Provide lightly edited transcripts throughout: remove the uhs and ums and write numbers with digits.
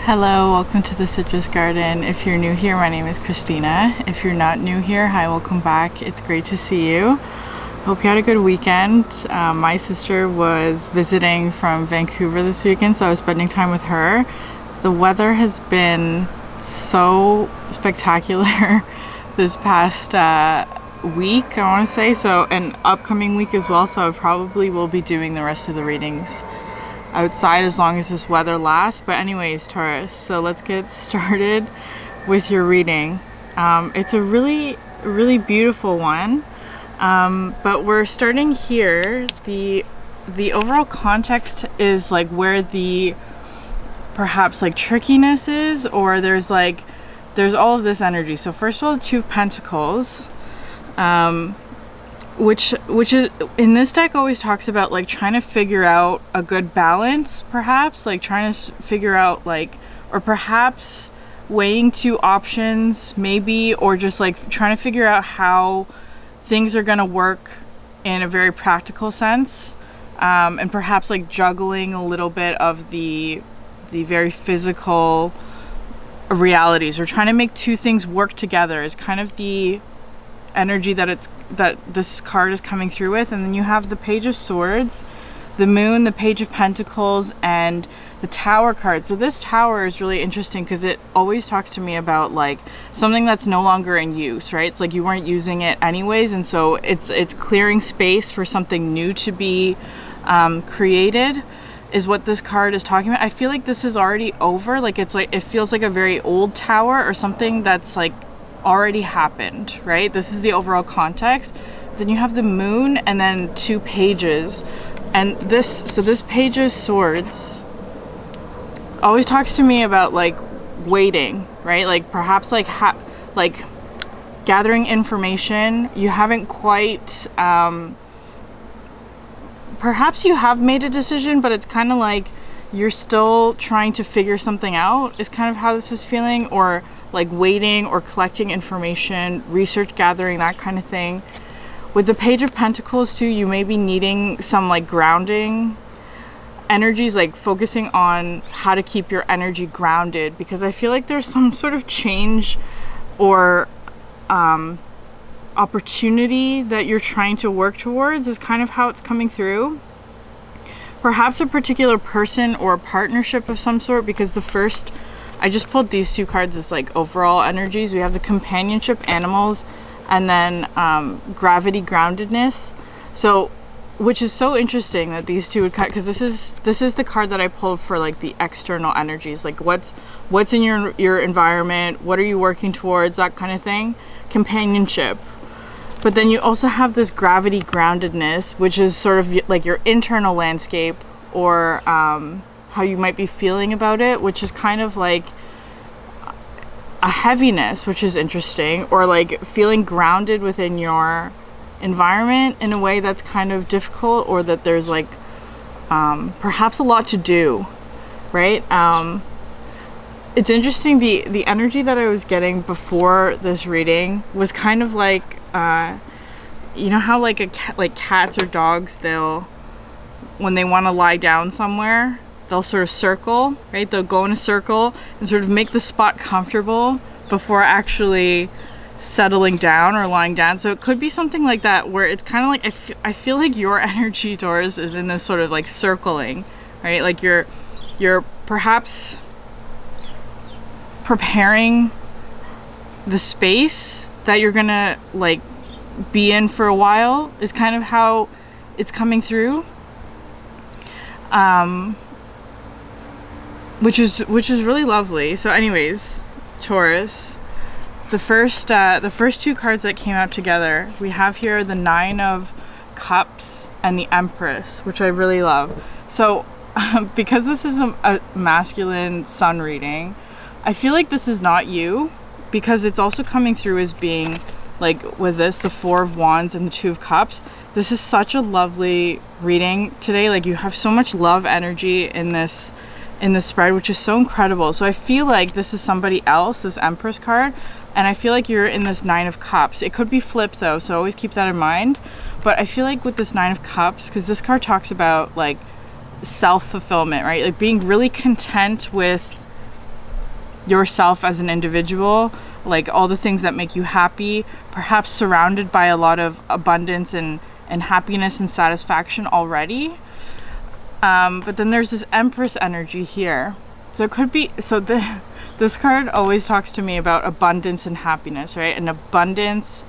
Hello, welcome to the Citrus Garden. If you're new here, my name is Christina. If you're not new here, hi, welcome back. It's great to see you. Hope you had a good weekend. My sister was visiting from Vancouver this weekend, so I was spending time with her. The weather has been so spectacular this past week, I want to say, so an upcoming week as well, so I probably will be doing the rest of the readings outside as long as this weather lasts. But anyways, Taurus, so let's get started with your reading. It's a really beautiful one, but we're starting here. The overall context is like where the perhaps like trickiness is, or there's all of this energy. So first of all, the Two of Pentacles, which is in this deck always talks about like trying to figure out a good balance, perhaps like trying to figure out like, or perhaps weighing two options maybe, or just like trying to figure out how things are going to work in a very practical sense, and perhaps like juggling a little bit of the very physical realities, or trying to make two things work together is kind of the energy that this card is coming through with. And then you have the Page of Swords, the Moon, the Page of Pentacles, and the Tower card. So this Tower is really interesting because it always talks to me about like something that's no longer in use, right? It's like you weren't using it anyways, and so it's clearing space for something new to be created, is what this card is talking about. I feel like this is already over. Like it's like, it feels like a very old tower or something that's like already happened, right? This is the overall context. Then you have the Moon and then two pages, and this Page of Swords always talks to me about like waiting, right? Like perhaps like like gathering information. You haven't quite perhaps you have made a decision, but it's kind of like you're still trying to figure something out, is kind of how this is feeling, or like waiting or collecting information, research gathering, that kind of thing. With the Page of Pentacles too, you may be needing some like grounding energies, like focusing on how to keep your energy grounded, because I feel like there's some sort of change or opportunity that you're trying to work towards, is kind of how it's coming through. Perhaps a particular person or a partnership of some sort, because the first, I just pulled these two cards as like overall energies. We have the companionship, animals, and then gravity, groundedness. So, which is so interesting that these two would cut, because this is the card that I pulled for like the external energies, like what's in your environment, what are you working towards, that kind of thing. Companionship. But then you also have this gravity, groundedness, which is sort of like your internal landscape, or how you might be feeling about it, which is kind of like a heaviness, which is interesting, or like feeling grounded within your environment in a way that's kind of difficult, or that there's like perhaps a lot to do, right? It's interesting, the energy that I was getting before this reading was kind of like you know how like like cats or dogs, they'll, when they want to lie down somewhere, they'll sort of circle, right? They'll go in a circle and sort of make the spot comfortable before actually settling down or lying down. So it could be something like that, where it's kind of like, I feel like your energy, Taurus, is in this sort of like circling, right? Like you're perhaps preparing the space that you're gonna like be in for a while, is kind of how it's coming through. Which is really lovely. So anyways, Taurus, the first two cards that came out together, we have here the Nine of Cups and the Empress, which I really love. So because this is a masculine sun reading, I feel like this is not you, because it's also coming through as being like, with this, the Four of Wands and the Two of Cups. This is such a lovely reading today. Like you have so much love energy in this spread, which is so incredible. So I feel like this is somebody else, this Empress card, and I feel like you're in this Nine of Cups. It could be flipped though, so always keep that in mind. But I feel like with this Nine of Cups, because this card talks about like self-fulfillment, right? Like being really content with yourself as an individual, like all the things that make you happy, perhaps surrounded by a lot of abundance and happiness and satisfaction already. But then there's this Empress energy here. So it could be, this card always talks to me about abundance and happiness, right? An abundance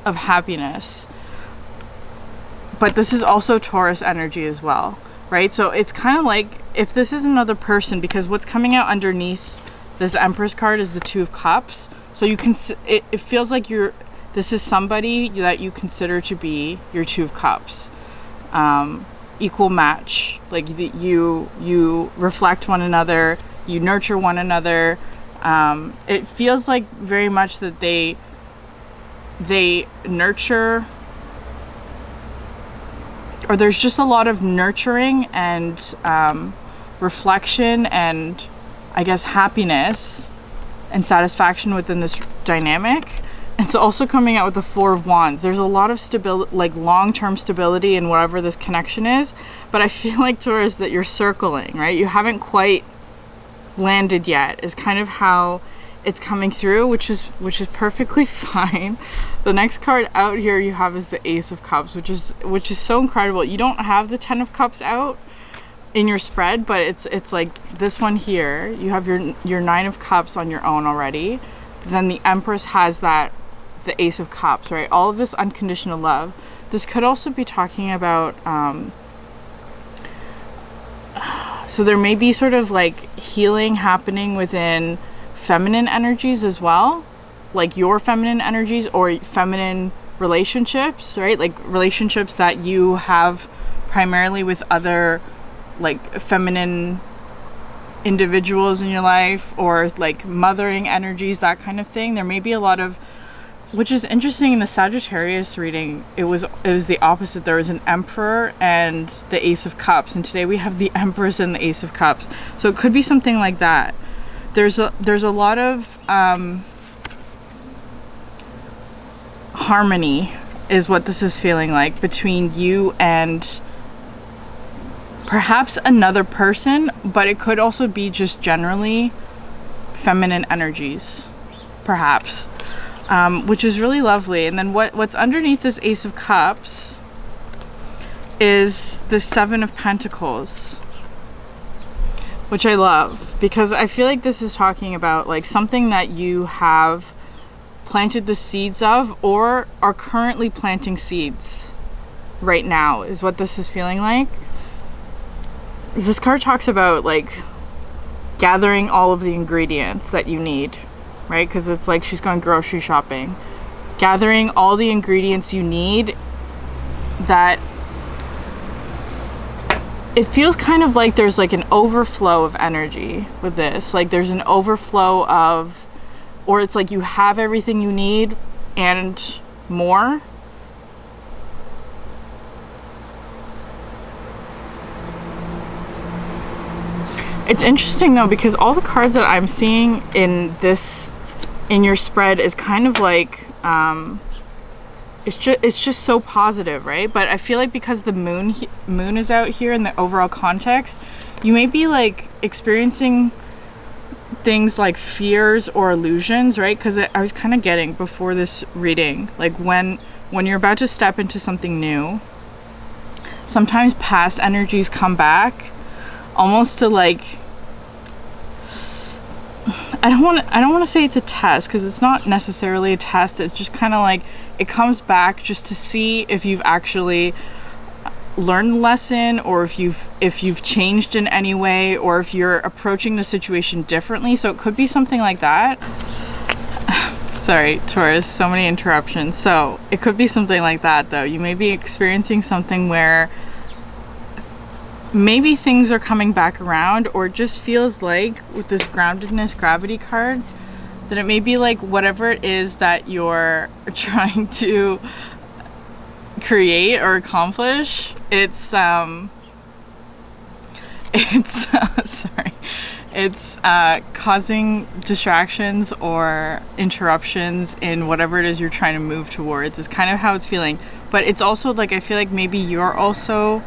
of happiness. But this is also Taurus energy as well, right? So it's kind of like, if this is another person, because what's coming out underneath this Empress card is the Two of Cups. So you can, it feels like this is somebody that you consider to be your Two of Cups. Equal match, like you reflect one another, you nurture one another. It feels like very much that they nurture, or there's just a lot of nurturing and reflection and, I guess, happiness and satisfaction within this dynamic. It's also coming out with the Four of Wands. There's a lot of stability, like long-term stability in whatever this connection is. But I feel like, Taurus, that you're circling, right? You haven't quite landed yet, is kind of how it's coming through, which is perfectly fine. The next card out here you have is the Ace of Cups, which is so incredible. You don't have the Ten of Cups out in your spread, but it's like this one here. You have your Nine of Cups on your own already. Then the Empress has the Ace of Cups, right? All of this unconditional love. This could also be talking about, so there may be sort of like healing happening within feminine energies as well, like your feminine energies or feminine relationships, right? Like relationships that you have primarily with other like feminine individuals in your life, or like mothering energies, that kind of thing. There may be a lot of, which is interesting, in the Sagittarius reading, it was the opposite. There was an Emperor and the Ace of Cups, and today we have the Empress and the Ace of Cups. So it could be something like that. There's a lot of harmony is what this is feeling like between you and perhaps another person, but it could also be just generally feminine energies, perhaps, which is really lovely. And then what's underneath this Ace of Cups is the Seven of Pentacles, which I love, because I feel like this is talking about like something that you have planted the seeds of, or are currently planting seeds right now, is what this is feeling like. This card talks about like gathering all of the ingredients that you need, right? Because it's like she's going grocery shopping, gathering all the ingredients you need. That it feels kind of like there's like an overflow of energy with this. Like there's an overflow of, or it's like you have everything you need and more. It's interesting though, because all the cards that I'm seeing in your spread is kind of like, it's just so positive, right? But I feel like because the moon is out here in the overall context, you may be like experiencing things like fears or illusions, right? Because I was kind of getting before this reading, like when you're about to step into something new, sometimes past energies come back, almost to like, I don't want to say it's a test, because it's not necessarily a test. It's just kind of like it comes back just to see if you've actually learned the lesson, or if you've changed in any way, or if you're approaching the situation differently. So it could be something like that. Sorry, Taurus, so many interruptions. So it could be something like that though. You may be experiencing something where maybe things are coming back around, or it just feels like with this groundedness gravity card that it may be like whatever it is that you're trying to create or accomplish, it's causing distractions or interruptions in whatever it is you're trying to move towards, is kind of how it's feeling. But it's also like, I feel like maybe you're also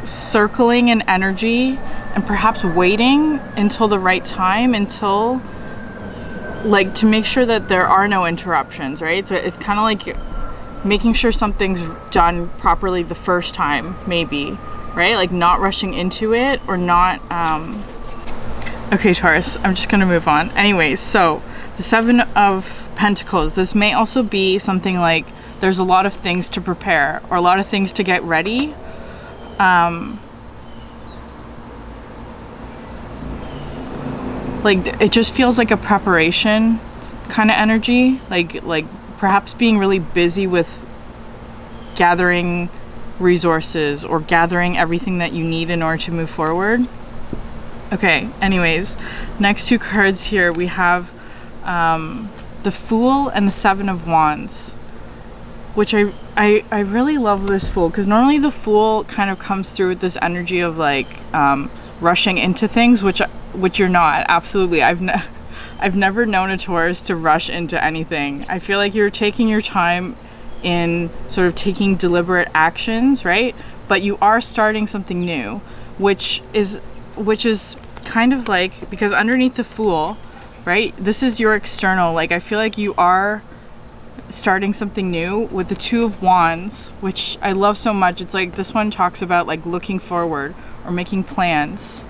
circling an energy and perhaps waiting until the right time, until like to make sure that there are no interruptions, right? So it's kind of like making sure something's done properly the first time, maybe, right? Like not rushing into it, or not okay, Taurus, I'm just gonna move on. Anyways, so the Seven of Pentacles, this may also be something like there's a lot of things to prepare, or a lot of things to get ready. Like it just feels like a preparation kind of energy, like perhaps being really busy with gathering resources or gathering everything that you need in order to move forward. Okay, anyways, next two cards here we have the Fool and the Seven of Wands, which I really love this Fool, because normally the Fool kind of comes through with this energy of like rushing into things, which you're not. Absolutely, I've never known a Taurus to rush into anything. I feel like you're taking your time in sort of taking deliberate actions, right? But you are starting something new, which is kind of like, because underneath the Fool, right, this is your external, like I feel like you are starting something new with the Two of Wands, which I love so much. It's like this one talks about like looking forward or making plans,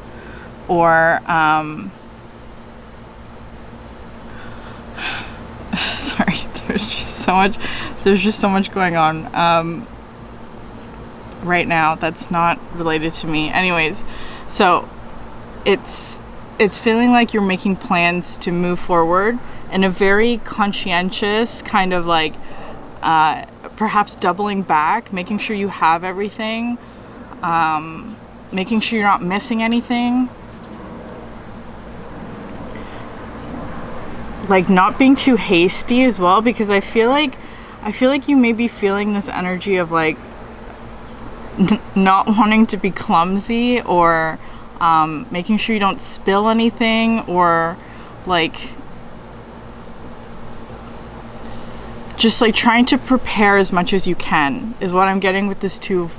or sorry, there's just so much going on right now that's not related to me. Anyways, so it's feeling like you're making plans to move forward in a very conscientious kind of like perhaps doubling back, making sure you have everything, making sure you're not missing anything, like not being too hasty as well, because I feel like you may be feeling this energy of like not wanting to be clumsy, or making sure you don't spill anything, or like just like trying to prepare as much as you can is what I'm getting with this two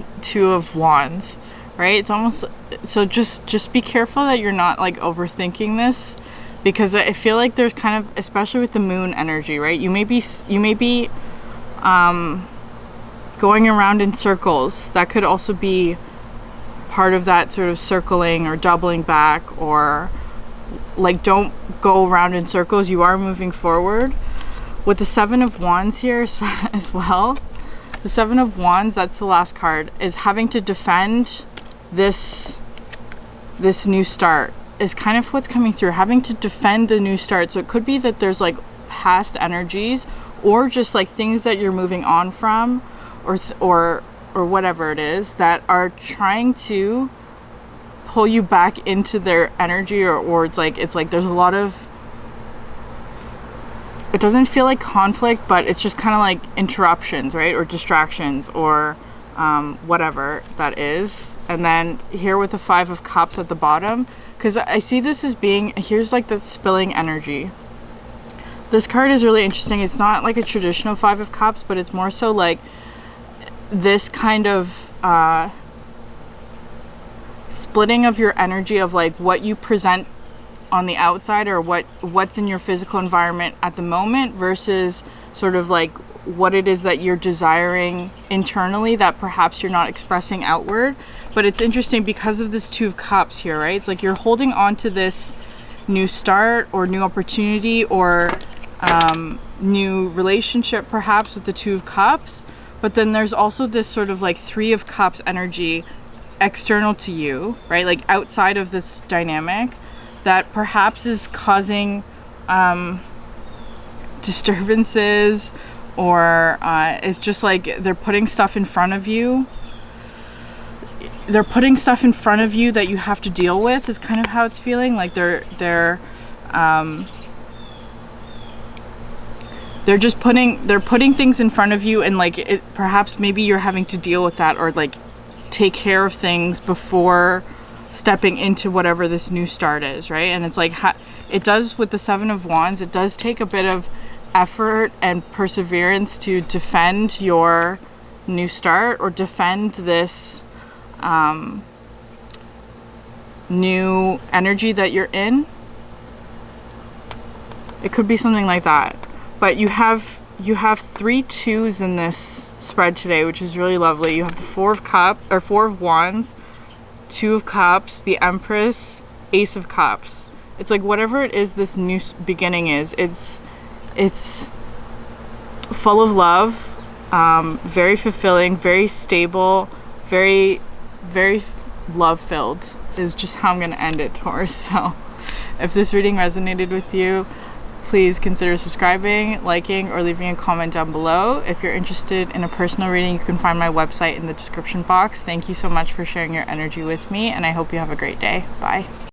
of Wands, right? It's almost, so just be careful that you're not like overthinking this, because I feel like there's kind of, especially with the Moon energy, right? You may be going around in circles. That could also be part of that sort of circling or doubling back, or like don't go around in circles. You are moving forward. With the Seven of Wands here as well, the Seven of Wands, that's the last card, is having to defend this new start is kind of what's coming through, having to defend the new start. So it could be that there's like past energies, or just like things that you're moving on from, or whatever it is, that are trying to pull you back into their energy, or it's like there's a lot of, it doesn't feel like conflict, but it's just kind of like interruptions, right? Or distractions, or whatever that is. And then here with the Five of Cups at the bottom, because I see this as being, here's like the spilling energy. This card is really interesting. It's not like a traditional Five of Cups, but it's more so like this kind of splitting of your energy of like what you present on the outside, or what's in your physical environment at the moment, versus sort of like what it is that you're desiring internally that perhaps you're not expressing outward. But it's interesting because of this Two of Cups here, right? It's like you're holding on to this new start, or new opportunity, or new relationship perhaps with the Two of Cups. But then there's also this sort of like Three of Cups energy external to you, right? Like outside of this dynamic, that perhaps is causing disturbances, or it's just like they're putting stuff in front of you. They're putting stuff in front of you that you have to deal with, is kind of how it's feeling. Like they're just putting things in front of you, and like it, perhaps maybe you're having to deal with that, or like take care of things before stepping into whatever this new start is, right? And it's like it does with the Seven of Wands, it does take a bit of effort and perseverance to defend your new start, or defend this new energy that you're in. It could be something like that. But you have 3 2s in this spread today, which is really lovely. You have the 4 of Wands, 2 of Cups, the Empress, Ace of Cups. It's like whatever it is this new beginning is, it's full of love, very fulfilling, very stable, very, very love-filled is just how I'm going to end it, Taurus. So if this reading resonated with you, please consider subscribing, liking, or leaving a comment down below. If you're interested in a personal reading, you can find my website in the description box. Thank you so much for sharing your energy with me, and I hope you have a great day. Bye.